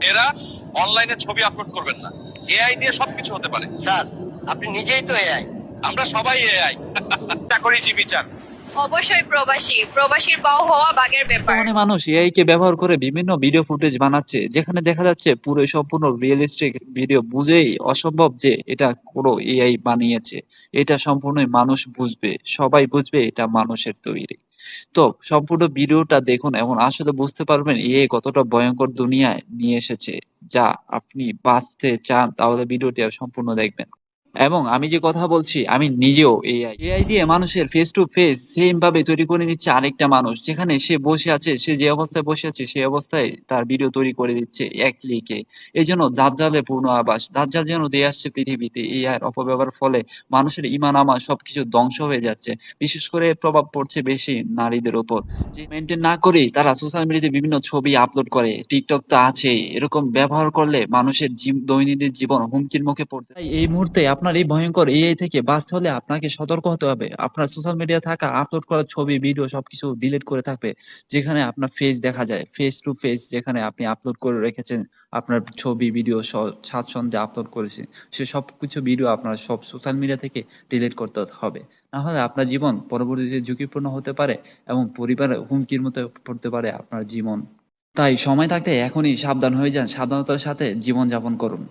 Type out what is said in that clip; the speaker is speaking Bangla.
এরা অনলাইনে ছবি আপলোড করবেন না। এআই দিয়ে সবকিছু হতে পারে। স্যার, আপনি নিজেই তো এআই। আমরা সবাই এআই। চাকরিজীবী চান। অবশ্যই প্রবাসীর পাও হওয়া বাগের ব্যাপার। বর্তমানে মানুষ এআই কে ব্যবহার করে বিভিন্ন ভিডিও ফুটেজ বানাচ্ছে, যেখানে দেখা যাচ্ছে পুরো সম্পূর্ণ রিয়েলিস্টিক ভিডিও, বুঝেই অসম্ভব যে এটা কোনো এআই বানিয়েছে। এটা সম্পূর্ণই মানুষ বুঝবে, সবাই বুঝবে এটা মানুষের তৈরি। তো সম্পূর্ণ ভিডিওটা দেখুন এবং আসলে বুঝতে পারবেন এআই কতটা ভয়ঙ্কর দুনিয়ায় নিয়ে এসেছে। যা আপনি বাঁচতে চান তাহলে ভিডিওটি সম্পূর্ণ দেখবেন। এবং আমি যে কথা বলছি আমি নিজেও এআই দিয়ে মানুষের ফেস টু ফেস সেম ভাবে তৈরি করে নিচ্ছে আরেকটা মানুষ, যেখানে সে বসে আছে, সে যে অবস্থায় বসে আছে সেই অবস্থায় তার ভিডিও তৈরি করে দিচ্ছে এক ক্লিকে। এই জন্য দাজ্জালে পূর্ণ আবাস, দাজ্জাল যেন দিয়ে আসছে পৃথিবীতে। এআই এর অপব্যবহার ফলে মানুষের ইমান আমার সবকিছু ধ্বংস হয়ে যাচ্ছে। বিশেষ করে প্রভাব পড়ছে বেশি নারীদের উপর, যে মেনটেন না করেই তারা সোশ্যাল মিডিয়াতে বিভিন্ন ছবি আপলোড করে। টিকটক তো আছেই, এরকম ব্যবহার করলে মানুষের দৈনন্দিন জীবন হুমকির মুখে পড়তে। তাই এই মুহূর্তে আপনার এই ভয়ঙ্কর এআই থেকে বাঁচতে হলে আপনাকে সতর্ক হতে হবে। আপনার সোশ্যাল মিডিয়া থাকা আপলোড করা ছবি ভিডিও সবকিছু ডিলিট করে থাকবে, যেখানে আপনার ফেস দেখা যায়, ফেস টু ফেস যেখানে আপনি আপলোড করে রেখেছেন আপনার ছবি ভিডিও স্বাচ্ছন্দ্যে আপলোড করেছেন, সে সবকিছু ভিডিও আপনার সব সোশ্যাল মিডিয়া থেকে ডিলিট করতে হবে। না হলে আপনার জীবন পরবর্তীতে ঝুঁকিপূর্ণ হতে পারে এবং পরিবারের হুমকির মধ্যে পড়তে পারে আপনার জীবন। তাই সময় থাকতে এখনই সাবধান হয়ে যান, সাবধানতার সাথে জীবন যাপন করুন।